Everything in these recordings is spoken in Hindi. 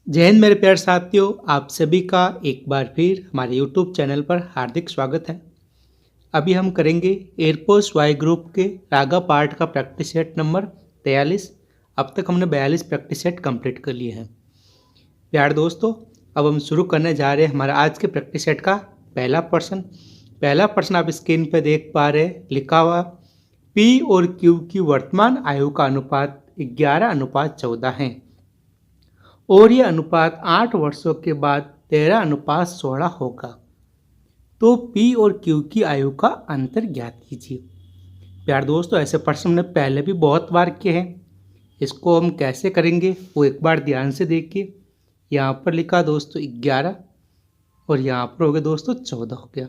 जय हिंद मेरे प्यारे साथियों, आप सभी का एक बार फिर हमारे YouTube चैनल पर हार्दिक स्वागत है। अभी हम करेंगे एयरफोर्स वाई ग्रुप के रागा पार्ट का प्रैक्टिस सेट नंबर 43। अब तक हमने 42 प्रैक्टिस सेट कंप्लीट कर लिए हैं। प्यारे दोस्तों, अब हम शुरू करने जा रहे हैं हमारा आज के प्रैक्टिस सेट का पहला प्रश्न आप स्क्रीन पर देख पा रहे हैं, लिखा हुआ P और Q की वर्तमान आयु का अनुपात 11:14 है और यह अनुपात 8 वर्षों के बाद 13:16 होगा। तो P और Q की आयु का अंतर ज्ञात कीजिए। प्यारे दोस्तों, ऐसे प्रश्न हमने पहले भी बहुत बार किए हैं। इसको हम कैसे करेंगे वो एक बार ध्यान से देखिए। यहाँ पर लिखा दोस्तों 11 और यहाँ पर हो गया दोस्तों 14 हो गया।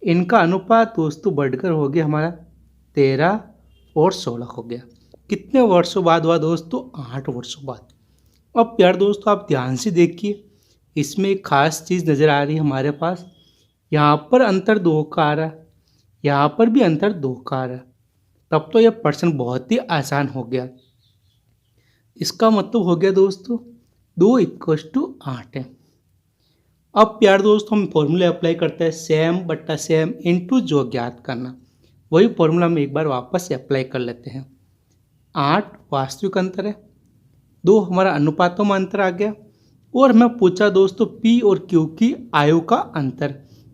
इनका अनुपात दोस्तों बढ़कर हो गया हमारा 13 और 16 हो गया। कितने वर्षों बाद हुआ दोस्तों? 8 वर्षों बाद। अब प्यारे दोस्तों, आप ध्यान से देखिए, इसमें एक खास चीज़ नज़र आ रही है हमारे पास। यहाँ पर अंतर 2 का आ रहा है, यहाँ पर भी अंतर 2 का आ रहा है। तब तो यह प्रश्न बहुत ही आसान हो गया। इसका मतलब हो गया दोस्तों 2 = 8 है। अब प्यारे दोस्तों, हम फॉर्मूले अप्लाई करते हैं, सेम बट्टा सेम इंटू जो ज्ञात करना। वही फॉर्मूला हम एक बार वापस से अप्लाई कर लेते हैं। 8 वास्तविक अंतर है, 2 हमारा अनुपातों में अंतर आ गया और हमें पूछा दोस्तों P और Q की आयु का अंतर।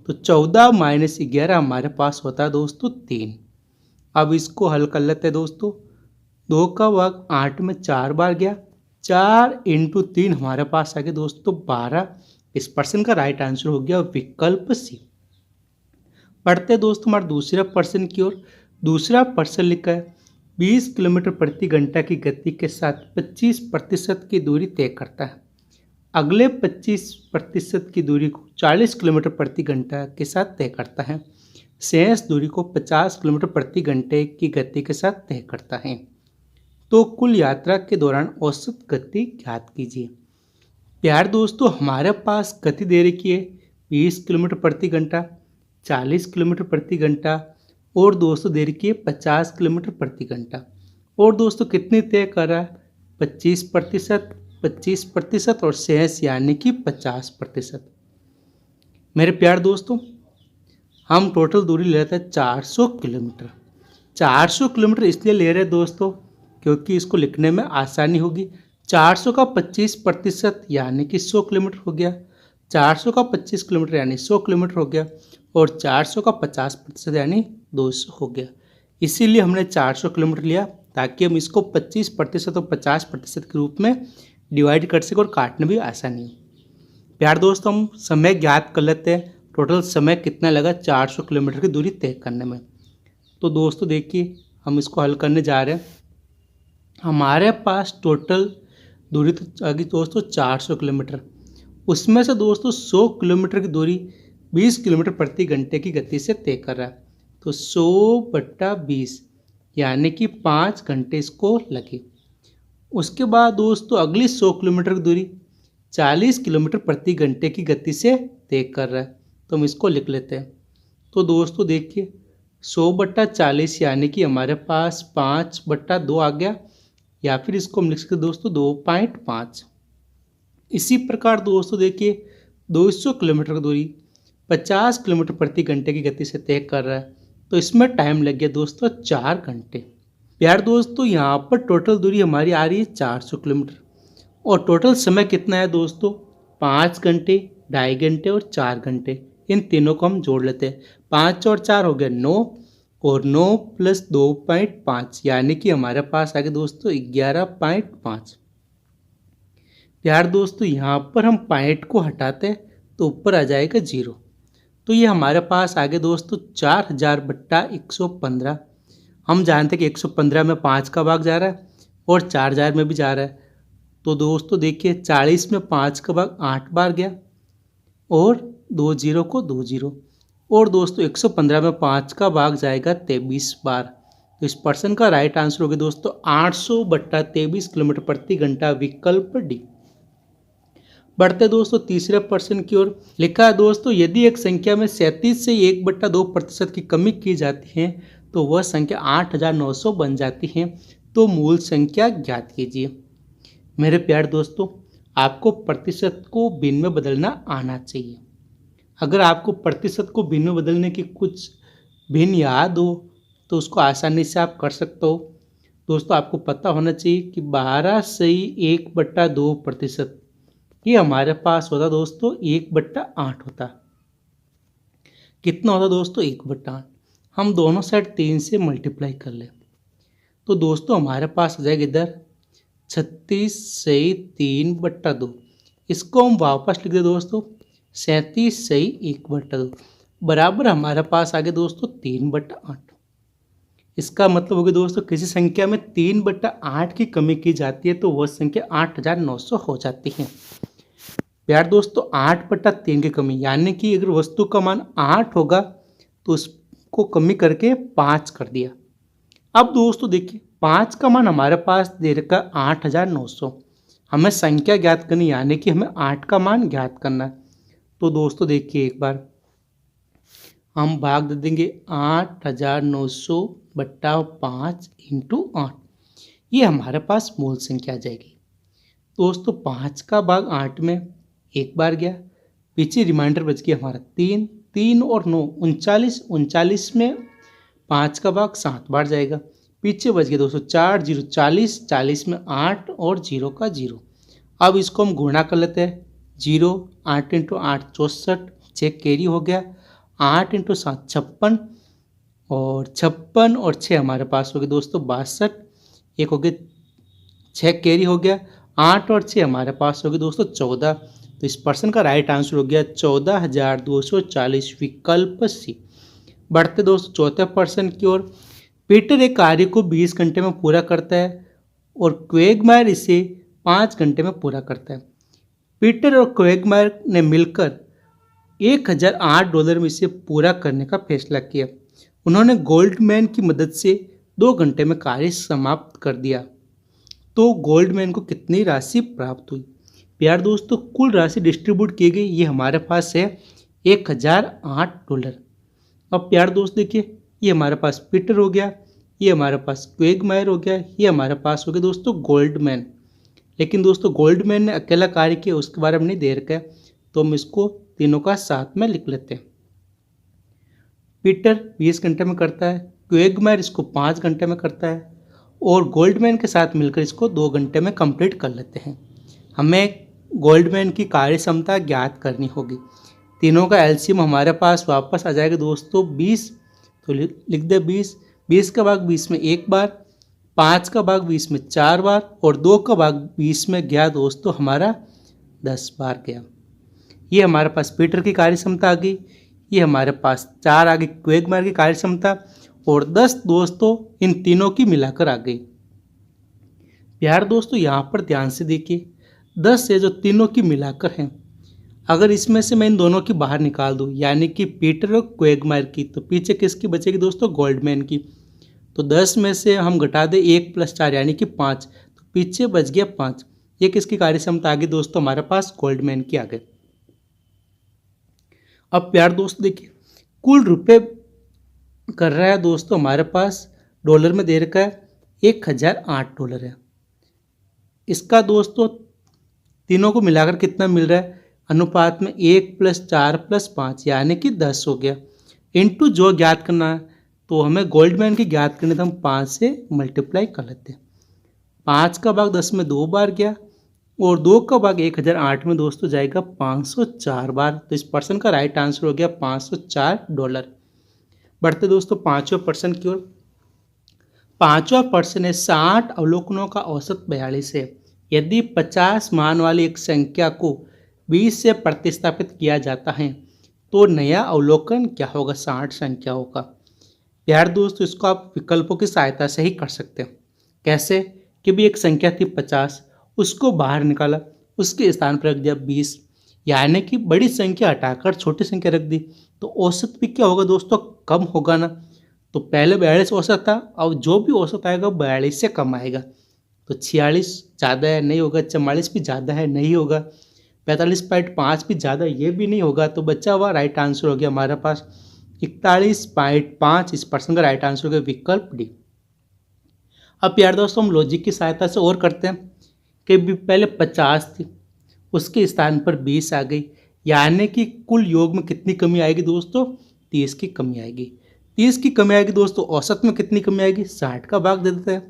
तो 14 - 11 हमारे पास होता है दोस्तों 3। अब इसको हल कर लेते हैं दोस्तों। 2 का वर्ग 8 में 4 बार गया, 4 × 3 हमारे पास आ गया दोस्तों 12। इस प्रश्न का राइट आंसर हो गया विकल्प सी। पढ़ते दोस्तों हमारे दूसरे प्रश्न की ओर। दूसरा प्रश्न लिखा है 20 किलोमीटर प्रति घंटा की गति के साथ 25% की दूरी तय करता है। अगले 25% की दूरी को 40 किलोमीटर प्रति घंटा के साथ तय करता है। शेष दूरी को 50 किलोमीटर प्रति घंटे की गति के साथ तय करता है। तो कुल यात्रा के दौरान औसत गति ज्ञात कीजिए। प्यार दोस्तों, हमारे पास गति दे रखी है 20 किलोमीटर प्रति घंटा, 40 किलोमीटर प्रति घंटा और दोस्तों दे रखी है 50 किलोमीटर प्रति घंटा। और दोस्तों कितनी तय कर रहा है? 25% और शेष यानी कि 50%। मेरे प्यार दोस्तों, हम टोटल दूरी ले लेते हैं 400 किलोमीटर। 400 किलोमीटर इसलिए ले रहे हैं दोस्तों क्योंकि इसको लिखने में आसानी होगी। 400 का 25% यानी कि 100 किलोमीटर हो गया, 400 का 25 किलोमीटर यानी 100 किलोमीटर हो गया और 400 का 50% यानी 200 हो गया। इसीलिए हमने 400 किलोमीटर लिया ताकि हम इसको 25% और 50% के रूप में डिवाइड कर सकें और काटने भी आसानी हो। प्यार दोस्तों, हम समय ज्ञात कर लेते हैं। टोटल समय कितना लगा 400 किलोमीटर की दूरी तय करने में। तो दोस्तों देखिए, हम इसको हल करने जा रहे हैं। हमारे पास टोटल दूरी तो आ गई दोस्तों 400 किलोमीटर। उसमें से दोस्तों 100 किलोमीटर की दूरी 20 किलोमीटर प्रति घंटे की गति से तय कर रहा है। तो 100/20 यानी कि 5 घंटे इसको लगे। उसके बाद दोस्तों अगली 100 किलोमीटर की दूरी 40 किलोमीटर प्रति घंटे की गति से तय कर रहा है। तो हम इसको लिख लेते हैं। तो दोस्तों देखिए 100/40 यानी कि हमारे पास 5/2 आ गया, या फिर इसको हम लिख सकते दोस्तों 2.5। इसी प्रकार दोस्तों देखिए 200 किलोमीटर की दूरी 50 किलोमीटर प्रति घंटे की गति से तय कर रहा है। तो इसमें टाइम लग गया दोस्तों 4 घंटे। प्यार दोस्तों, यहाँ पर टोटल दूरी हमारी आ रही है 400 किलोमीटर और टोटल समय कितना है दोस्तों? 5 घंटे, 2.5 घंटे और 4 घंटे। इन तीनों को हम जोड़ लेते हैं। 5 और 4 हो गया 9 और 9 + 2.5 यानी कि हमारे पास आ गया दोस्तों 11.5। प्यार दोस्तों, यहाँ पर हम पॉइंट को हटाते हैं तो ऊपर आ जाएगा 0। तो ये हमारे पास आ गया दोस्तों 4000/115। हम जानते हैं कि 115 में 5 का भाग जा रहा है और 4000 में भी जा रहा है। तो दोस्तों देखिए 40 में 5 का भाग 8 बार गया और 2 0 को 2 0। और दोस्तों 115 में 5 का भाग जाएगा 23 बार। तो इस प्रश्न का राइट आंसर होगा दोस्तों 800/23 किलोमीटर प्रति घंटा, विकल्प डी। बढ़ते दोस्तों तीसरे प्रश्न की ओर। लिखा है दोस्तों यदि एक संख्या में 37 से 1/2% की कमी की जाती है तो वह संख्या 8900 बन जाती है। तो मूल संख्या ज्ञात कीजिए। मेरे प्यारे दोस्तों, आपको प्रतिशत को भिन्न में बदलना आना चाहिए। अगर आपको प्रतिशत को भिन्न में बदलने की कुछ भिन्न याद हो तो उसको आसानी से आप कर सकते हो। दोस्तों आपको पता होना चाहिए कि 12/1/2% ये हमारे पास होता दोस्तों 1/8 होता। कितना होता दोस्तों 1/8। हम दोनों साइड 3 से मल्टीप्लाई कर ले तो दोस्तों हमारे पास आ जाएगा इधर 36/3/2। इसको हम वापस लिख दे दोस्तों 37/1/2 बराबर हमारे पास आ गया दोस्तों 3/8। इसका मतलब हो गया दोस्तों किसी संख्या में 3/8 की कमी की जाती है तो वह संख्या 8900 हो जाती है। प्यार दोस्तों 8/3 की कमी यानी कि अगर वस्तु का मान 8 होगा तो उसको कमी करके 5 कर दिया। अब दोस्तों देखिए 5 का मान हमारे पास दे रखा 8900। हमें संख्या ज्ञात करनी यानी कि हमें 8 का मान ज्ञात करना है। तो दोस्तों देखिए एक बार हम भाग दे देंगे 8900/5 × 8। ये हमारे पास मूल संख्या आ जाएगी। दोस्तों 5 का भाग 8 में एक बार गया, पीछे रिमाइंडर बच गया हमारा 3, 3 और 9 39, 39 में 5 का भाग 7 बार जाएगा, पीछे बच गया दोस्तों 4 0 40, 40 में 8 और 0 का 0। अब इसको हम गुणा कर लेते हैं 0 8 × 8 64, 6 कैरी हो गया, 8 × 7 56 और 56 और 6 हमारे पास हो गए दोस्तों 62, एक हो गया 6 कैरी हो गया, 8 और 6 हमारे पास हो गए दोस्तों 14। तो इस प्रश्न का राइट आंसर हो गया 14,240 विकल्प सी। बढ़ते दोस्तों चौथे प्रश्न की ओर। पीटर एक कार्य को 20 घंटे में पूरा करता है और क्वेगमायर इसे 5 घंटे में पूरा करता है। पीटर और क्वेगमायर ने मिलकर $1008 में इसे पूरा करने का फैसला किया। उन्होंने गोल्डमैन की मदद से 2 घंटे में कार्य समाप्त कर दिया तो गोल्डमैन को कितनी राशि प्राप्त हुई। प्यार दोस्तों कुल राशि डिस्ट्रीब्यूट की गई ये हमारे पास है $1008। अब प्यार दोस्त देखिए ये हमारे पास पीटर हो गया, ये हमारे पास क्वेगमायर हो गया, ये हमारे पास हो गया दोस्तों गोल्डमैन। लेकिन दोस्तों गोल्डमैन ने अकेला कार्य किया उसके बारे में नहीं दे रखा है तो हम इसको तीनों का साथ में लिख लेते हैं। पीटर 20 घंटे में करता है, क्वेगमायर इसको 5 घंटे में करता है और गोल्डमैन के साथ मिलकर इसको 2 घंटे में कंप्लीट कर लेते हैं। हमें गोल्डमैन की कार्य क्षमता ज्ञात करनी होगी। तीनों का एलसीएम हमारे पास वापस आ जाएगा दोस्तों 20। तो लिख दे 20, 20 का भाग 20 में एक बार, 5 का भाग 20 में 4 बार और 2 का भाग 20 में गया दोस्तों हमारा 10 बार गया। ये हमारे पास पीटर की कार्य क्षमता आ गई, ये हमारे पास 4 आ गई क्वेगमायर की कार्य क्षमता और 10 दोस्तों इन तीनों की मिलाकर आ गई। प्यार दोस्तों यहाँ पर ध्यान से देखिए 10 से जो तीनों की मिलाकर हैं, अगर इसमें से मैं इन दोनों की बाहर निकाल दूं यानी कि पीटर और क्वेगमायर की तो पीछे किसकी बचेगी दोस्तों गोल्डमैन की। तो 10 में से हम घटा दें 1 + 4 यानी कि 5 तो पीछे बच गया 5। ये किसकी कार्य क्षमता आ गई दोस्तों हमारे पास गोल्डमैन की आ गई। अब प्यार दोस्त देखिए कुल रुपए कर रहा है दोस्तों हमारे पास डॉलर में दे रखा है $1008 है। इसका दोस्तों तीनों को मिलाकर कितना मिल रहा है अनुपात में 1 + 4 + 5 यानी कि 10 हो गया। इनटू जो ज्ञात करना है तो हमें गोल्डमैन की ज्ञात करनी तो हम 5 से मल्टीप्लाई कर लेते हैं। 5 का भाग 10 में 2 बार गया और 2 का भाग 1008 में दोस्तों जाएगा 504 बार। तो इस प्रश्न का राइट आंसर हो गया $504। बढ़ते दोस्तों पांचवें प्रश्न की ओर। पांचवा प्रश्न है 60 अवलोकनों का औसत 42 है। यदि 50 मान वाली एक संख्या को 20 से प्रतिस्थापित किया जाता है तो नया अवलोकन क्या होगा 60 संख्याओं का। प्यार दोस्तों इसको आप विकल्पों की सहायता से ही कर सकते हैं। कैसे कि भी एक संख्या थी 50, उसको बाहर निकाला, उसके स्थान पर रख दिया 20 यानी कि बड़ी संख्या हटाकर छोटी संख्या रख दी तो औसत भी क्या होगा दोस्तों कम होगा ना। तो पहले 42 औसत था, अब जो भी औसत आएगा 42 से कम आएगा। तो 46 ज़्यादा है नहीं होगा, 44 भी ज़्यादा है नहीं होगा, 45.5 भी ज़्यादा ये भी नहीं होगा। तो बचा हुआ राइट आंसर हो गया हमारे पास 41.5। इस प्रश्न का राइट आंसर हो गया विकल्प डी। अब यार दोस्तों हम लॉजिक की सहायता से और करते हैं कि भी पहले 50 थी उसके स्थान पर 20 आ गई, यानी कि कुल योग में कितनी कमी आएगी दोस्तों? 30 की कमी आएगी। 30 की कमी आएगी दोस्तों, औसत में कितनी कमी आएगी? 60 का भाग दे देते हैं,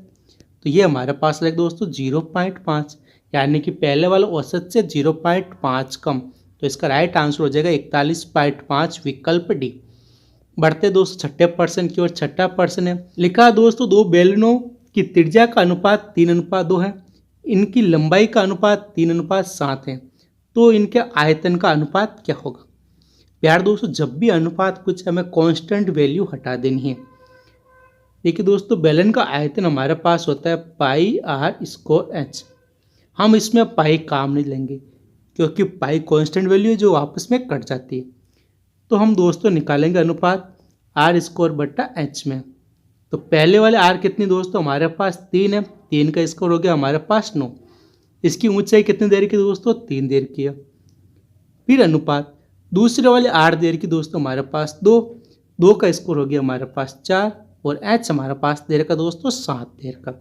तो ये हमारे पास आएगा दोस्तों 0.5, यानी कि पहले वाले औसत से 0.5 कम। तो इसका राइट आंसर हो जाएगा 41.5, विकल्प डी। बढ़ते दोस्तों छठे प्रश्न की ओर। छठा प्रश्न है, लिखा दोस्तों दो बेलनों की त्रिज्या का अनुपात 3:2 है, इनकी लंबाई का अनुपात 3:7 है, तो इनके आयतन का अनुपात क्या होगा? प्यार दोस्तों, जब भी अनुपात कुछ हमें कांस्टेंट वैल्यू हटा देनी है। देखिए दोस्तों, बेलन का आयतन हमारे पास होता है पाई आर स्क्वायर एच। हम इसमें पाई काम नहीं लेंगे क्योंकि पाई कांस्टेंट वैल्यू है जो आपस में कट जाती है। तो हम दोस्तों निकालेंगे अनुपात आर स्क्वायर बट्टा एच में। तो पहले वाले आर कितनी दोस्तों? हमारे पास 3 है, 3 का स्क्वायर हो गया हमारे पास 9। इसकी ऊंचाई कितनी देर की दोस्तों? 3 देर की है। फिर अनुपात दूसरे वाले आर देर की दोस्तों हमारे पास 2, 2 का स्क्वायर हो गया हमारे पास 4, और एच हमारे पास देर का दोस्तों 7 देर का।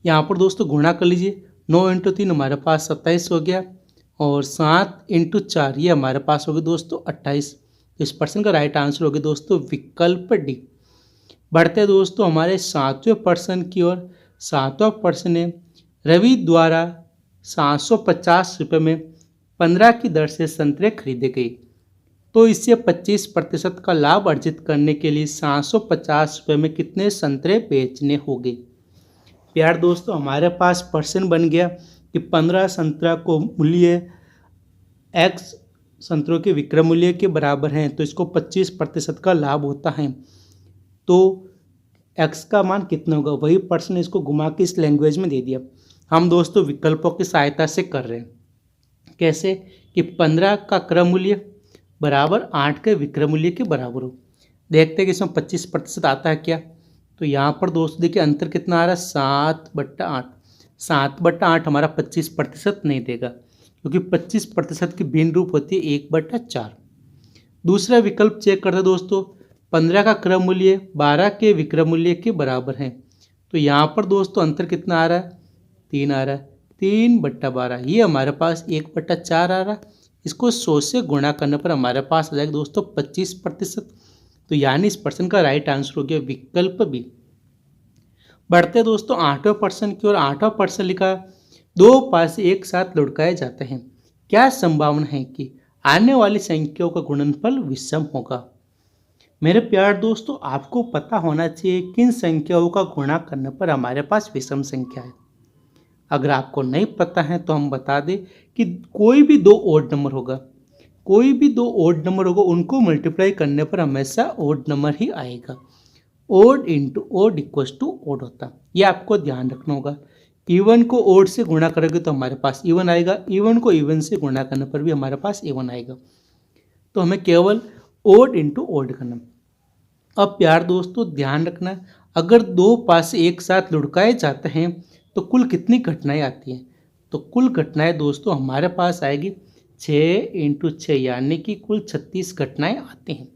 यहाँ पर दोस्तों गुणा कर लीजिए, 9 इंटू 3 हमारे पास 27 हो गया, और 7 इंटू 4 ये हमारे पास हो गया दोस्तों 28। तो इस प्रश्न का राइट आंसर हो गया दोस्तों विकल्प डी। बढ़ते दोस्तों हमारे 7वें प्रश्न की ओर। 7वां प्रश्न है, रवि द्वारा 750 रुपये में 15 की दर से संतरे खरीदे गए, तो इससे 25% का लाभ अर्जित करने के लिए 750 रुपये में कितने संतरे बेचने होंगे? प्यार दोस्तों, हमारे पास प्रश्न बन गया कि 15 संतरा को मूल्य एक्स संतरों के विक्रय मूल्य के बराबर हैं, तो इसको 25% का लाभ होता है, तो एक्स का मान कितना होगा? वही प्रश्न इसको घुमा के इस लैंग्वेज में दे दिया। हम दोस्तों विकल्पों की सहायता से कर रहे हैं। कैसे? कि 15 का क्रय मूल्य बराबर 8 के विक्रय मूल्य के बराबर हो। देखते हैं कि इसमें 25% आता है क्या। तो यहाँ पर दोस्तों देखिए अंतर कितना आ रहा है? 7/8। 7/8 हमारा 25% नहीं देगा, क्योंकि 25% की भिन्न रूप होती है 1/4। दूसरा विकल्प चेक करते दोस्तों, 15 का क्रय मूल्य 12 के विक्रय मूल्य के बराबर है, तो यहाँ पर दोस्तों अंतर कितना आ रहा है? 3 आ रहा है। 3/12 ये हमारे पास 1/4 आ रहा है। इसको 100 से गुणा करने पर हमारे पास आ जाएगा दोस्तों 25%। तो यानी इस प्रश्न का राइट आंसर हो गया विकल्प बी। बढ़ते दोस्तों 8वें प्रश्न की ओर। 8वां प्रश्न लिखा, दो पासे एक साथ लुढ़काए जाते हैं, क्या संभावना है कि आने वाली संख्याओं का गुणनफल विषम होगा? मेरे प्यार दोस्तों, आपको पता होना चाहिए किन संख्याओं का गुणा करने पर हमारे पास विषम संख्या है। अगर आपको नहीं पता है तो हम बता दें कि कोई भी दो ओड नंबर होगा, कोई भी दो ओड नंबर होगा, उनको मल्टीप्लाई करने पर हमेशा ओड नंबर ही आएगा। Odd into odd equals to odd होता, ये आपको ध्यान रखना होगा। इवन को ओड से गुणा करोगे तो हमारे पास इवन आएगा, इवन को इवन से गुणा करने पर भी हमारे पास इवन आएगा। तो हमें केवल ओड इंटू ओड करना। अब प्यार दोस्तों ध्यान रखना, अगर दो पासे एक साथ लुढ़काए जाते हैं तो कुल कितनी घटनाएं आती हैं? तो कुल घटनाएं दोस्तों हमारे पास आएगी 6 इंटू 6, यानी कि कुल 36 घटनाएं आती हैं।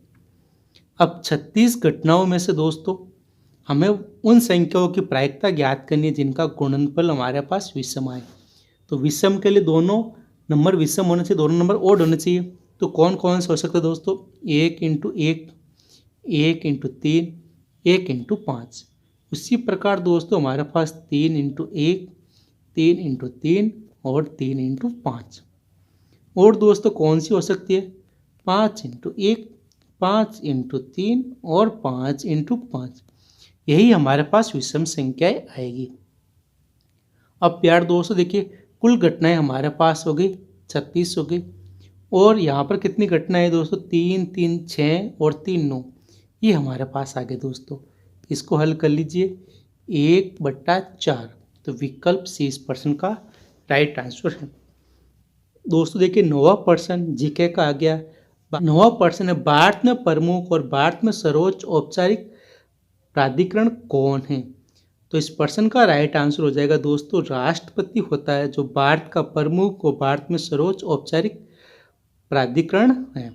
अब 36 घटनाओं में से दोस्तों हमें उन संख्याओं की प्रायिकता ज्ञात करनी है जिनका गुणनफल हमारे पास विषम आए। तो विषम के लिए दोनों नंबर विषम होने चाहिए, दोनों नंबर ओड होने चाहिए। तो कौन कौन से हो सकते हैं दोस्तों? 1 इंटू 1, 1 इंटू 3, 1 इंटू 5। उसी प्रकार दोस्तों हमारे पास 3 इंटू 1, 3 इंटू 3 और 3 इंटू 5। और दोस्तों कौन सी हो सकती है? 5 इंटू 1, 5 इंटू 3 और 5 इंटू 5। यही हमारे पास विषम संख्याएं आएगी। अब प्यार दोस्तों देखिए, कुल घटनाएं हमारे पास हो गई 36 हो गई, और यहाँ पर कितनी घटनाएं है दोस्तों? 3, 3, 6 और 3, 9। ये हमारे पास आ गए दोस्तों। इसको हल कर लीजिए, 1/4। तो विकल्प सी इस प्रश्न का राइट आंसर है। दोस्तों देखिए 9वां प्रश्न जीके का आ गया। 9वां प्रश्न है, भारत में प्रमुख और भारत में सर्वोच्च औपचारिक प्राधिकरण कौन है? तो इस प्रश्न का राइट आंसर हो जाएगा दोस्तों राष्ट्रपति होता है, जो भारत का प्रमुख और भारत में सर्वोच्च औपचारिक प्राधिकरण है।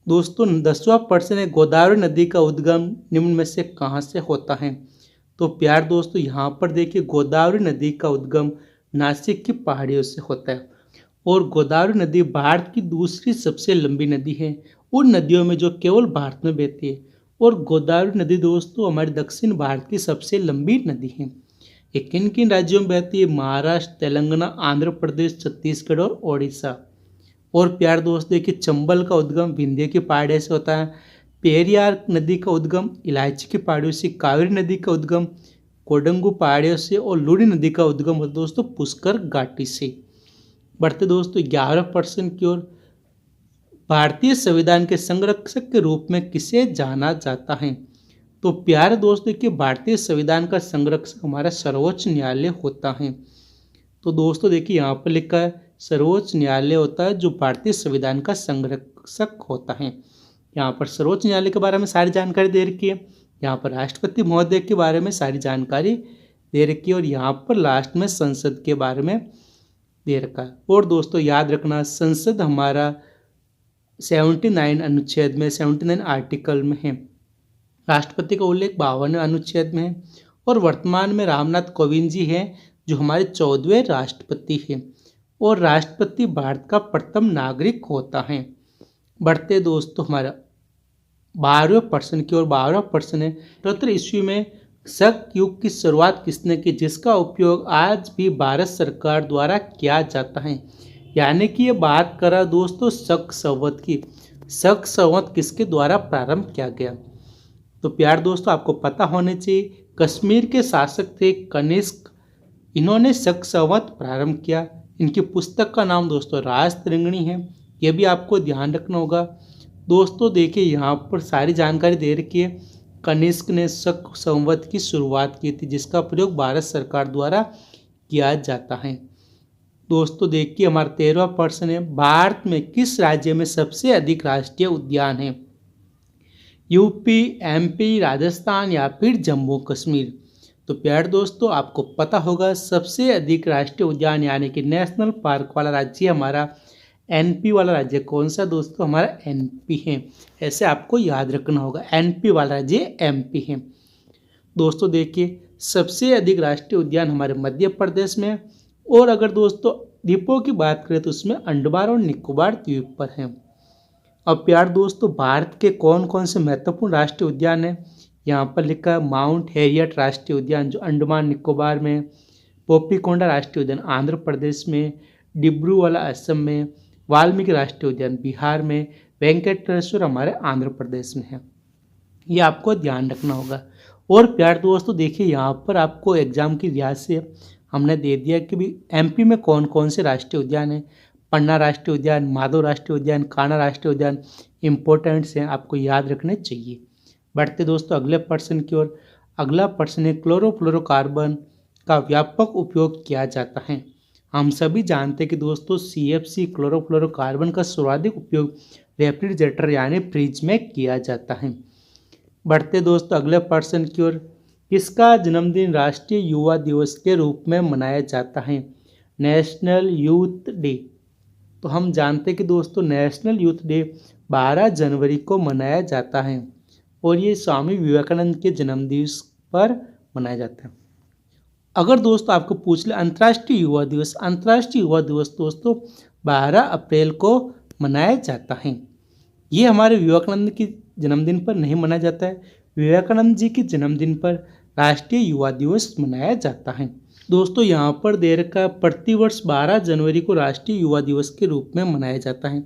दोस्तों 10वां प्रश्न है, गोदावरी नदी का उद्गम निम्न में से कहाँ से होता है? तो प्यार दोस्तों यहाँ पर देखिए गोदावरी नदी का उद्गम नासिक की पहाड़ियों से होता है। और गोदावरी नदी भारत की दूसरी सबसे लंबी नदी है उन नदियों में जो केवल भारत में बहती है। और गोदावरी नदी दोस्तों हमारे दक्षिण भारत की सबसे लंबी नदी है। ये किन किन राज्यों में बहती है? महाराष्ट्र, तेलंगाना, आंध्र प्रदेश, छत्तीसगढ़ और ओडिशा। और प्यार दोस्त देखिए, चंबल का उद्गम विंध्य की पहाड़ियों से होता है। पेरियार नदी का उद्गम इलायची की पहाड़ियों से। कावेरी नदी का उद्गम कोडंगू पहाड़ियों से। और लूनी नदी का उद्गम होता है दोस्तों पुष्कर घाटी से। बढ़ते दोस्तों 11% की ओर। भारतीय संविधान के संरक्षक के रूप में किसे जाना जाता है? तो प्यारे दोस्तों देखिए, भारतीय संविधान का संरक्षक हमारा सर्वोच्च न्यायालय होता है। तो दोस्तों देखिए यहाँ पर लिखा है सर्वोच्च न्यायालय होता है जो भारतीय संविधान का संरक्षक होता है। यहाँ पर सर्वोच्च न्यायालय के बारे में सारी जानकारी दे रखी है। यहाँ पर राष्ट्रपति महोदय के बारे में सारी जानकारी दे रखी है। और यहाँ पर लास्ट में संसद के बारे में दे रखा है। और दोस्तों याद रखना, संसद हमारा 79 अनुच्छेद में 79 आर्टिकल में है। राष्ट्रपति का उल्लेख 52वें अनुच्छेद में है। और वर्तमान में रामनाथ कोविंद जी हैं जो हमारे 14वें राष्ट्रपति हैं। और राष्ट्रपति भारत का प्रथम नागरिक होता है। बढ़ते दोस्तों हमारा 12वें प्रश्न की ओर। 12वां प्रश्न है 73 ईस्वी में शक युग की शुरुआत किसने की जिसका उपयोग आज भी भारत सरकार द्वारा किया जाता है? यानी कि ये बात करा दोस्तों शक संवत की। शक संवत किसके द्वारा प्रारंभ किया गया? तो प्यार दोस्तों आपको पता होने चाहिए कश्मीर के शासक थे कनिष्क। इन्होंने शक संवत प्रारंभ किया। इनकी पुस्तक का नाम दोस्तों राजतरंगिणी है। यह भी आपको ध्यान रखना होगा। दोस्तों देखिए यहाँ पर सारी जानकारी दे रखी है। कनिष्क ने शक संवत की शुरुआत की थी जिसका प्रयोग भारत सरकार द्वारा किया जाता है। दोस्तों देखिए हमारा 13वां प्रश्न है भारत में किस राज्य में सबसे अधिक राष्ट्रीय उद्यान है? यूपी, एमपी, राजस्थान या फिर जम्मू कश्मीर? तो प्यारे दोस्तों आपको पता होगा सबसे अधिक राष्ट्रीय उद्यान यानी कि नेशनल पार्क वाला राज्य हमारा एनपी वाला राज्य कौन सा दोस्तों? हमारा एनपी है। ऐसे आपको याद रखना होगा एनपी वाला राज्य एमपी है। दोस्तों देखिए सबसे अधिक राष्ट्रीय उद्यान हमारे मध्य प्रदेश में। और अगर दोस्तों द्वीपों की बात करें तो उसमें अंडमान और निकोबार द्वीप पर है। अब प्यार दोस्तों भारत के कौन कौन से महत्वपूर्ण राष्ट्रीय उद्यान हैं? यहाँ पर लिखा है माउंट हैरियट राष्ट्रीय उद्यान जो अंडमान निकोबार में, पोपीकोंडा राष्ट्रीय उद्यान आंध्र प्रदेश में, डिब्रूवाला असम में, वाल्मीकि राष्ट्रीय उद्यान बिहार में, वेंकटेश्वर हमारे आंध्र प्रदेश में है। ये आपको ध्यान रखना होगा। और प्यार दोस्तों देखिए यहाँ पर आपको एग्जाम की लिहाज से हमने दे दिया कि भी एमपी में कौन कौन से राष्ट्रीय उद्यान हैं। पन्ना राष्ट्रीय उद्यान, माधव राष्ट्रीय उद्यान, कान्हा राष्ट्रीय उद्यान इम्पोर्टेंट्स हैं, आपको याद रखने चाहिए। बढ़ते दोस्तों अगले प्रश्न की ओर। अगला प्रश्न है क्लोरोफ्लोरोकार्बन का व्यापक उपयोग किया जाता है। हम सभी जानते हैं कि दोस्तों सीएफसी क्लोरोफ्लोरोकार्बन का सर्वाधिक उपयोग रेफ्रिजरेटर यानी फ्रिज में किया जाता है। बढ़ते दोस्तों अगले प्रश्न की ओर। किसका जन्मदिन राष्ट्रीय युवा दिवस के रूप में मनाया जाता है? National youth day. तो हम जानते हैं कि दोस्तों नेशनल यूथ डे 12 जनवरी को मनाया जाता है और ये स्वामी विवेकानंद के जन्मदिवस पर मनाया जाता है। अगर दोस्तों आपको पूछ ले अंतर्राष्ट्रीय युवा दिवस, अंतर्राष्ट्रीय युवा दिवस दोस्तों 12 अप्रैल को मनाया जाता है। ये हमारे विवेकानंद के जन्मदिन पर नहीं मनाया जाता है। विवेकानंद जी के जन्मदिन पर राष्ट्रीय युवा दिवस मनाया जाता है। दोस्तों यहाँ पर दे रखा है प्रतिवर्ष 12 जनवरी को राष्ट्रीय युवा दिवस के रूप में मनाया जाता है।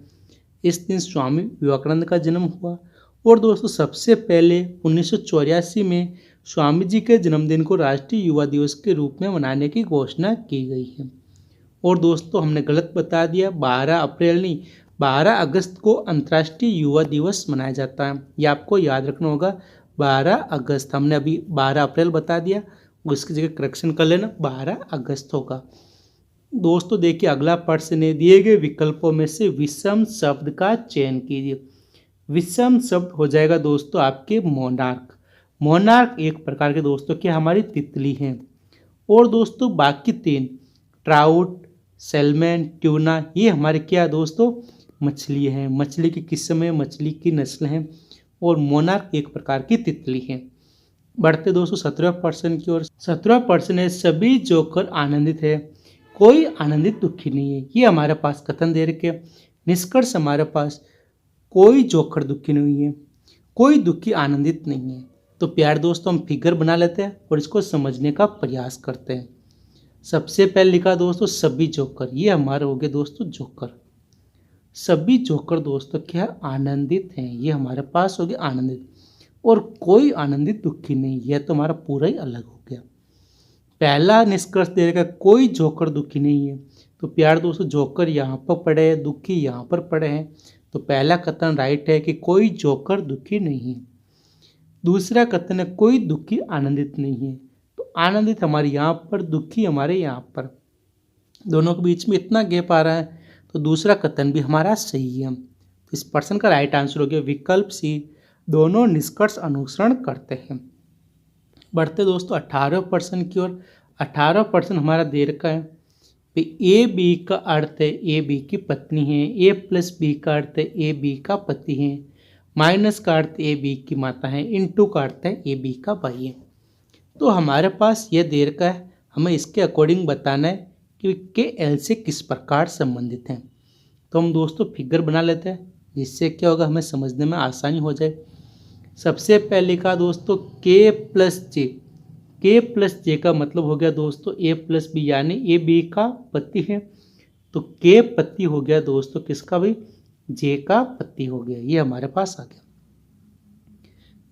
इस दिन स्वामी विवेकानंद का जन्म हुआ। और दोस्तों सबसे पहले 1984 में स्वामी जी के जन्मदिन को राष्ट्रीय युवा दिवस के रूप में मनाने की घोषणा की गई है। और दोस्तों हमने गलत बता दिया, 12 अप्रैल नहीं 12 अगस्त को अंतर्राष्ट्रीय युवा दिवस मनाया जाता है। ये आपको याद रखना होगा 12 अगस्त। हमने अभी 12 अप्रैल बता दिया, उसकी जगह करेक्शन कर लेना 12 अगस्त होगा। दोस्तों देखिए अगला प्रश्न है दिए गए विकल्पों में से विषम शब्द का चयन कीजिए। विषम शब्द हो जाएगा दोस्तों आपके मोनार्क। मोनार्क एक प्रकार के दोस्तों क्या हमारी तितली हैं। और दोस्तों बाकी 3 ट्राउट, सैल्मन, ट्यूना ये हमारे क्या दोस्तों मछली हैं। मछली की किस्म है, मछली की नस्ल हैं। और मोनार्क एक प्रकार की तितली है। बढ़ते दोस्तों 17वें प्रश्न की ओर। 17वां प्रश्न है सभी जोकर आनंदित है कोई आनंदित दुखी नहीं है, ये हमारे पास कथन दे रखे। निष्कर्ष हमारे पास कोई जोकर दुखी नहीं है, कोई दुखी आनंदित नहीं है। तो प्यारे दोस्तों, हम फिगर बना लेते हैं और इसको समझने का प्रयास करते हैं। सबसे पहले लिखा दोस्तों सभी जोकर, ये हमारे हो गए दोस्तों जोकर। सभी जोकर दोस्तों क्या आनंदित हैं, ये हमारे पास हो गए आनंदित। और कोई आनंदित दुखी नहीं, यह तो हमारा पूरा ही अलग हो गया। पहला निष्कर्ष दे रखा कोई जोकर दुखी नहीं है। तो प्यारे दोस्तों, जोकर यहाँ पर पड़े हैं, दुखी यहाँ पर पड़े हैं। तो पहला कथन राइट है कि कोई जोकर दुखी नहीं है। दूसरा कथन है कोई दुखी आनंदित नहीं है। तो आनंदित हमारे यहाँ पर, दुखी हमारे यहाँ पर, दोनों के बीच में इतना गैप आ रहा है। तो दूसरा कथन भी हमारा सही है। तो इस प्रश्न का राइट आंसर हो गया विकल्प सी, दोनों निष्कर्ष अनुसरण करते हैं। बढ़ते दोस्तों 18% की ओर। 18% हमारा दे रखा है। ए बी का अर्थ है ए बी की पत्नी है, ए प्लस बी का अर्थ है ए बी का पति है, माइनस का अर्थ ए बी की माता है, इनटू का अर्थ है ए बी का भाई है। तो हमारे पास यह दे रखा है, हमें इसके अकॉर्डिंग बताना है कि के एल से किस प्रकार संबंधित हैं। तो हम दोस्तों फिगर बना लेते हैं, जिससे क्या होगा हमें समझने में आसानी हो जाए। सबसे पहले लिखा दोस्तों के प्लस जे। के प्लस जे का मतलब हो गया दोस्तों ए प्लस बी, यानी ए बी का पति है। तो के पति हो गया दोस्तों किसका भाई, जे का पति हो गया, ये हमारे पास आ गया।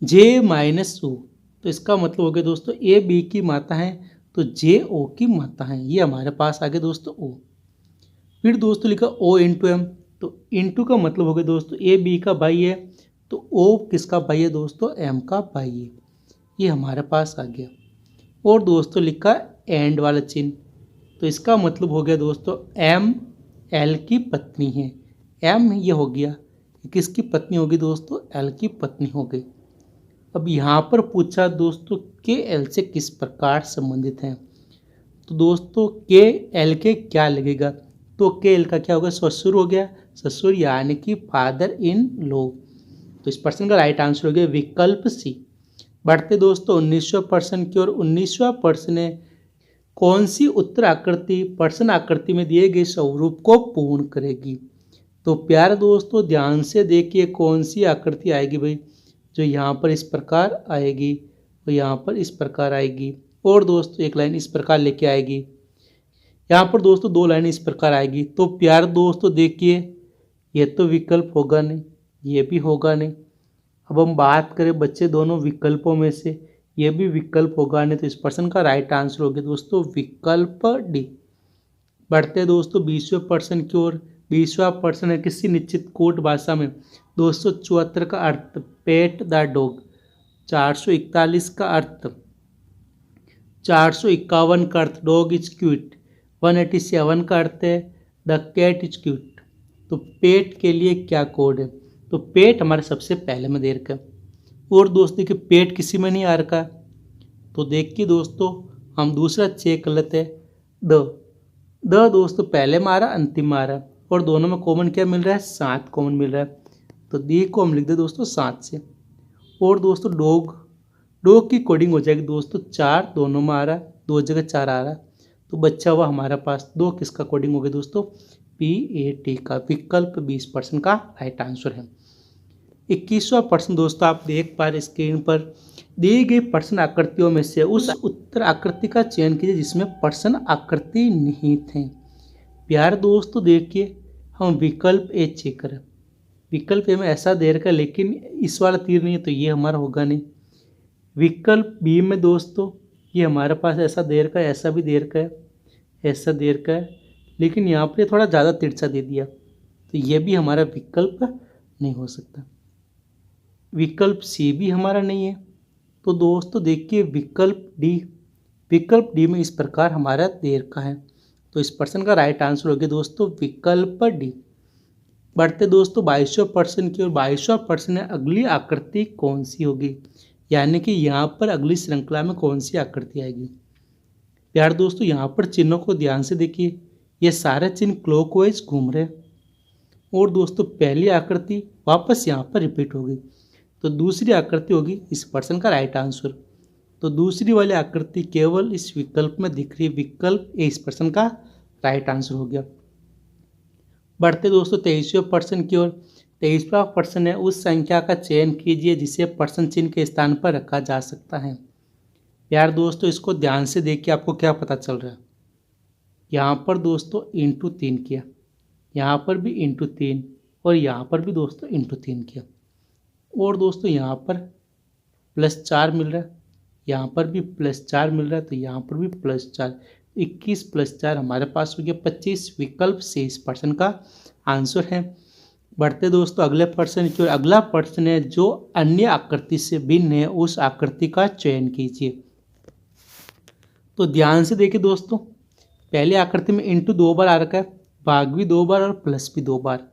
जे माइनस ओ, तो इसका मतलब हो गया दोस्तों ए बी की माता है, तो जे ओ की माता है, ये हमारे पास आ गया दोस्तों ओ। फिर दोस्तों लिखा ओ इंटू एम। तो इंटू का मतलब हो गया दोस्तों ए बी का भाई है, तो ओ किसका भाई है दोस्तों, एम का भाई है, ये हमारे पास आ गया। और दोस्तों लिखा एंड वाला चिन्ह। तो इसका मतलब हो गया दोस्तों एम एल की पत्नी है। एम ये हो गया, किसकी पत्नी होगी दोस्तों, एल की पत्नी हो गई। अब यहाँ पर पूछा दोस्तों के एल से किस प्रकार संबंधित हैं। तो दोस्तों के एल के क्या लगेगा, तो के एल का क्या होगा, ससुर हो गया, ससुर यानी कि फादर इन लॉ। तो इस प्रश्न का राइट आंसर हो गया विकल्प सी। बढ़ते दोस्तों 19वां प्रश्न की ओर। 19वां प्रश्न है कौन सी उत्तर आकृति प्रश्न आकृति में दिए गए स्वरूप को पूर्ण करेगी। तो प्यारे दोस्तों ध्यान से देखिए कौन सी आकृति आएगी भाई, जो यहाँ पर इस प्रकार आएगी, तो यहाँ पर इस प्रकार आएगी, और दोस्तों एक लाइन इस प्रकार लेके आएगी, यहाँ पर दोस्तों दो लाइन इस प्रकार आएगी। तो प्यारे दोस्तों देखिए ये तो विकल्प होगा नहीं, ये भी होगा नहीं। अब हम बात करें बच्चे दोनों विकल्पों में से, ये भी विकल्प होगा नहीं। तो इस प्रश्न का राइट आंसर हो गया दोस्तों विकल्प डी। बढ़ते दोस्तों 20वें प्रश्न की ओर। 20वां प्रश्न है किसी निश्चित कोट भाषा में 274 का अर्थ पेट द डॉग, 441 का अर्थ, 451 का अर्थ डॉग इज क्यूट, 187 का अर्थ है द कैट इज क्यूट। तो पेट के लिए क्या कोड है, तो पेट हमारे सबसे पहले में दे रखा है। और दोस्तों कि पेट किसी में नहीं आ रखा, तो देखिए दोस्तों हम दूसरा चेक कर लेते हैं। द दोस्तों पहले में आ रहा, अंतिम में आ रहा, और दोनों में कॉमन क्या मिल रहा है, 7 कॉमन मिल रहा है। तो डी को हम लिख दे दोस्तों 7 से। और दोस्तों डॉग की कोडिंग हो जाएगी दोस्तों 4, दोनों में आ रहा है, 2 जगह 4 आ रहा है, तो बच्चा हुआ हमारे पास 2, किसका कोडिंग हो गया दोस्तों, PAT का। विकल्प 20% का राइट आंसर है। 21वां प्रश्न दोस्तों आप देख पा रहे स्क्रीन पर, दी गई प्रश्न आकृतियों में से उस उत्तर आकृति का चयन कीजिए जिसमें प्रश्न आकृति निहित है। प्यार दोस्तों देखिए हम विकल्प ए चेक करें, विकल्प ए में ऐसा दे रखा है लेकिन इस वाला तीर नहीं है, तो ये हमारा होगा नहीं। विकल्प बी में दोस्तों ये हमारे पास ऐसा दे रखा है, ऐसा भी दे रखा है, ऐसा दे रखा है, लेकिन यहाँ पर थोड़ा ज़्यादा तिरछा दे दिया, तो ये भी हमारा विकल्प नहीं हो सकता। विकल्प सी भी हमारा नहीं है। तो दोस्तों देखिए विकल्प डी में इस प्रकार हमारा दे रखा है। तो इस प्रश्न का राइट आंसर हो गया दोस्तों विकल्प डी। बढ़ते दोस्तों 22वां प्रश्न की ओर। 22वां प्रश्न है अगली आकृति कौन सी होगी, यानी कि यहाँ पर अगली श्रृंखला में कौन सी आकृति आएगी। प्यार दोस्तों यहाँ पर चिन्हों को ध्यान से देखिए, ये सारे चिन्ह क्लॉकवाइज घूम रहे हैं, और दोस्तों पहली आकृति वापस यहाँ पर रिपीट होगी, तो दूसरी आकृति होगी इस प्रश्न का राइट आंसर। तो दूसरी वाली आकृति केवल इस विकल्प में दिख रही है, विकल्प ए इस प्रश्न का राइट आंसर हो गया। बढ़ते दोस्तों 23वें प्रश्न की ओर। 23वां प्रश्न है, उस संख्या का चयन कीजिए जिसे प्रश्न चिन्ह के स्थान पर रखा जा सकता है। यार दोस्तों इसको ध्यान से देखिए, आपको क्या पता चल रहा है। यहाँ पर दोस्तों इंटू 3 किया, यहाँ पर भी इंटू 3 और यहाँ पर भी दोस्तों इंटू 3 किया, और दोस्तों यहाँ पर +4 मिल रहा है, यहाँ पर भी +4 मिल रहा है, तो यहाँ पर भी +4, 21 + 4 हमारे पास हो गया 25। विकल्प से इस प्रश्न का आंसर है। बढ़ते दोस्तों अगले प्रश्न की ओर। अगला प्रश्न है, जो अन्य आकृति से भिन्न है उस आकृति का चयन कीजिए। तो ध्यान से देखिए दोस्तों, पहली आकृति में इंटू 2 बार आ रखा है, भाग भी 2 बार और प्लस भी 2 बार।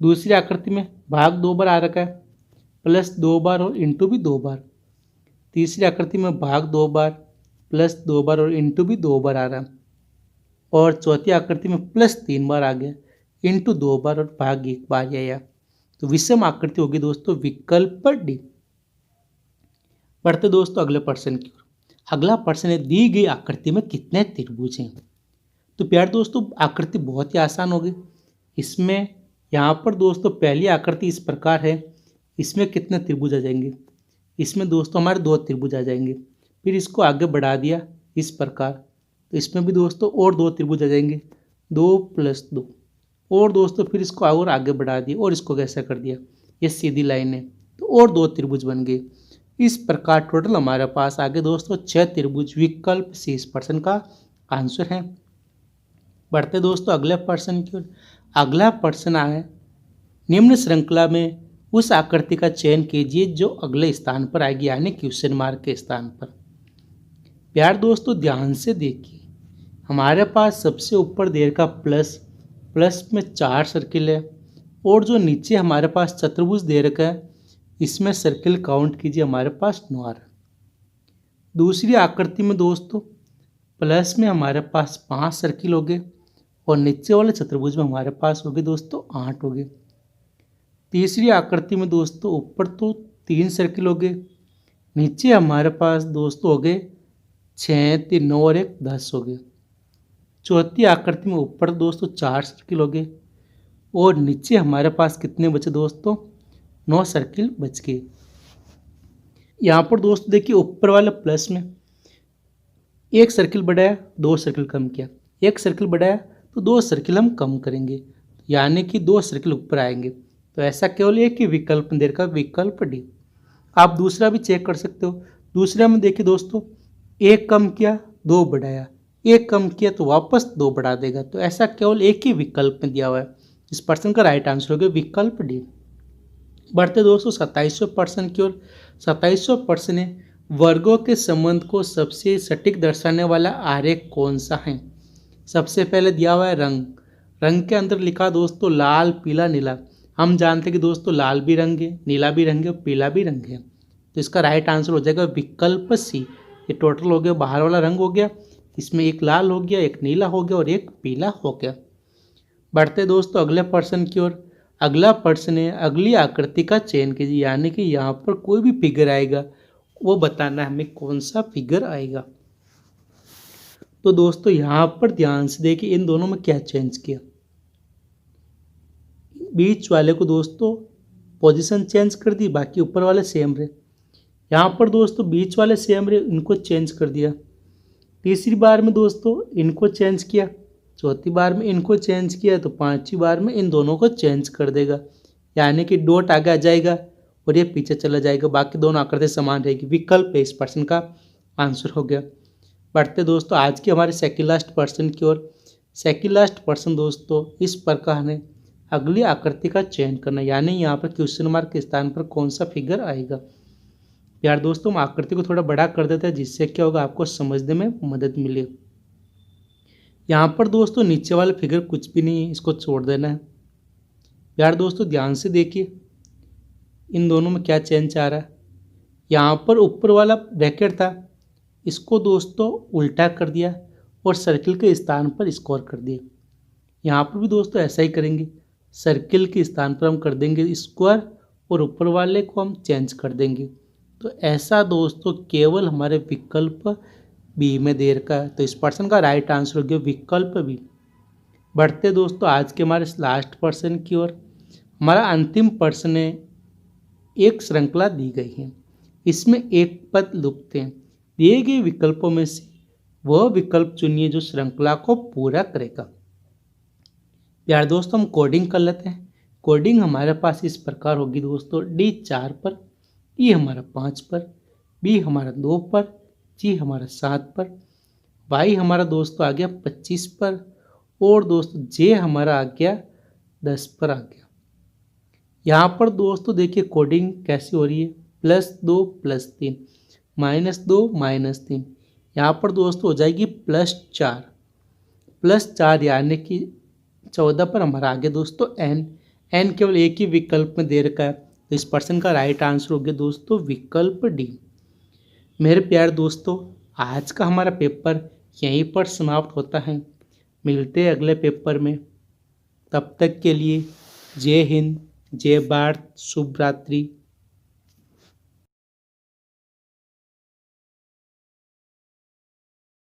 दूसरी आकृति में भाग 2 बार आ रखा है, प्लस 2 बार और इंटू भी 2 बार। तीसरी आकृति में भाग 2 बार, प्लस 2 बार और इंटू भी 2 बार आ रहा है। और चौथी आकृति में +3 बार आ गया, इंटू 2 बार और भाग 1 बार आया। तो विषम आकृति होगी दोस्तों विकल्प डी। बढ़ते दोस्तों अगले प्रश्न की ओर। अगला प्रश्न है, दी गई आकृति में कितने त्रिभुज हैं। तो प्यार दोस्तों आकृति बहुत ही आसान होगी। इसमें यहाँ पर दोस्तों पहली आकृति इस प्रकार है, इसमें कितने त्रिभुज आ जाएंगे। इसमें दोस्तों हमारे 2 त्रिभुज आ जाएंगे। फिर इसको आगे बढ़ा दिया इस प्रकार, तो इसमें भी दोस्तों और 2 त्रिभुज आ जाएंगे, 2 + 2। और दोस्तों फिर इसको और आगे बढ़ा दिया और इसको कैसा कर दिया, ये सीधी लाइन है, तो और 2 त्रिभुज बन गए। इस प्रकार टोटल हमारे पास आगे दोस्तों 6 त्रिभुज। विकल्प से इस प्रश्न का आंसर है। बढ़ते दोस्तों अगले प्रश्न की ओर। अगला प्रश्न है, निम्न श्रृंखला में उस आकृति का चयन कीजिए जो अगले स्थान पर आएगी, यानी क्वेश्चन मार्क के स्थान पर। प्यार दोस्तों ध्यान से देखिए, हमारे पास सबसे ऊपर दे रखा प्लस में 4 सर्किल है, और जो नीचे हमारे पास चतुर्भुज दे रखा है इसमें सर्किल काउंट कीजिए, हमारे पास 9 आ रहा है। दूसरी आकृति में दोस्तों प्लस में हमारे पास 5 सर्किल हो गए, और नीचे वाले चतुर्भुज में हमारे पास हो गए दोस्तों 8 हो गए। तीसरी आकृति में दोस्तों ऊपर तो 3 सर्किल हो गए, नीचे हमारे पास दोस्तों हो गए 6, 3, 9 और 1 10 हो गए। चौथी आकृति में ऊपर दोस्तों 4 सर्किल हो गए, और नीचे हमारे पास कितने बचे दोस्तों, 9 सर्किल बच गए। यहाँ पर दोस्तों देखिए ऊपर वाले प्लस में 1 सर्किल बढ़ाया, 2 सर्किल कम किया, 1 सर्किल बढ़ाया तो 2 सर्किल हम कम करेंगे, यानी कि 2 सर्किल ऊपर आएंगे। तो ऐसा केवल एक ही विकल्प दे रखा, विकल्प डी। आप दूसरा भी चेक कर सकते हो। दूसरा में देखिए दोस्तों 1 कम किया, 2 बढ़ाया, 1 कम किया तो वापस 2 बढ़ा देगा। तो ऐसा केवल एक ही विकल्प में दिया हुआ है। इस प्रश्न का राइट आंसर हो गया विकल्प डी। बढ़ते दोस्तों 27वें प्रश्न की ओर। 27वां प्रश्न है, वर्गों के संबंध को सबसे सटीक दर्शाने वाला आरेख कौन सा है। सबसे पहले दिया हुआ है रंग। रंग के अंदर लिखा दोस्तों लाल, पीला, नीला। हम जानते हैं कि दोस्तों लाल भी रंग है, नीला भी रंग है, पीला भी रंग है। तो इसका राइट आंसर हो जाएगा विकल्प सी। ये टोटल हो गया, बाहर वाला रंग हो गया, इसमें एक लाल हो गया, एक नीला हो गया और एक पीला हो गया। बढ़ते दोस्तों अगले प्रश्न की ओर। अगला प्रश्न है, अगली आकृति का चयन कीजिए, यानी कि यहाँ पर कोई भी फिगर आएगा वो बताना है हमें कौन सा फिगर आएगा। तो दोस्तों यहाँ पर ध्यान से देखिए, इन दोनों में क्या चेंज किया। बीच वाले को दोस्तों पोजीशन चेंज कर दी, बाकी ऊपर वाले सेम रहे। यहाँ पर दोस्तों बीच वाले सेम रहे, इनको चेंज कर दिया। तीसरी बार में दोस्तों इनको चेंज किया, चौथी बार में इनको चेंज किया, तो पांचवी बार में इन दोनों को चेंज कर देगा, यानी कि डॉट आगे आ जाएगा और ये पीछे चला जाएगा, बाकी दोनों आकृति समान रहेगी। विकल्प इस प्रश्न का आंसर हो गया। बढ़ते दोस्तों आज की हमारे सेकंड लास्ट प्रश्न की ओर। सेकंड लास्ट प्रश्न दोस्तों इस प्रकार है, अगली आकृति का चयन करना, यानी यहाँ पर क्वेश्चन मार्क के स्थान पर कौन सा फिगर आएगा। यार दोस्तों हम आकृति को थोड़ा बड़ा कर देते हैं, जिससे क्या होगा आपको समझने में मदद मिले। यहाँ पर दोस्तों नीचे वाला फिगर कुछ भी नहीं है, इसको छोड़ देना है। यार दोस्तों ध्यान से देखिए इन दोनों में क्या चेंज आ रहा है। यहाँ पर ऊपर वाला ब्रैकेट था, इसको दोस्तों उल्टा कर दिया और सर्किल के स्थान पर स्क्वायर कर दिया। यहाँ पर भी दोस्तों ऐसा ही करेंगे, सर्किल के स्थान पर हम कर देंगे स्क्वायर और ऊपर वाले को हम चेंज कर देंगे। तो ऐसा दोस्तों केवल हमारे विकल्प बी में दे रखा है, तो इस प्रश्न का राइट आंसर हो गया विकल्प बी। बढ़ते दोस्तों आज के हमारे लास्ट प्रश्न की ओर। हमारा अंतिम प्रश्न है, एक श्रृंखला दी गई है, इसमें एक पद लुप्त है, दिए गए विकल्पों में से वह विकल्प चुनिए जो श्रृंखला को पूरा करेगा। प्यार दोस्तों हम कोडिंग कर लेते हैं। कोडिंग हमारे पास इस प्रकार होगी दोस्तों, डी 4 पर, ई हमारा 5 पर, बी हमारा 2 पर, जी हमारा 7 पर, वाई हमारा दोस्तों आ गया 25 पर, और दोस्तों जे हमारा आ गया 10 पर आ गया। यहाँ पर दोस्तों देखिए कोडिंग कैसी हो रही है, +2 +3 -2 -3, यहाँ पर दोस्तों हो जाएगी +4 +4 यानी कि 14 पर हमारा आ गया दोस्तों एन केवल एक ही विकल्प में दे रखा है, तो इस प्रश्न का राइट आंसर हो गया दोस्तों विकल्प डी। मेरे प्यारे दोस्तों आज का हमारा पेपर यहीं पर समाप्त होता है, मिलते हैं अगले पेपर में। तब तक के लिए जय हिंद, जय भारत, शुभ रात्रि।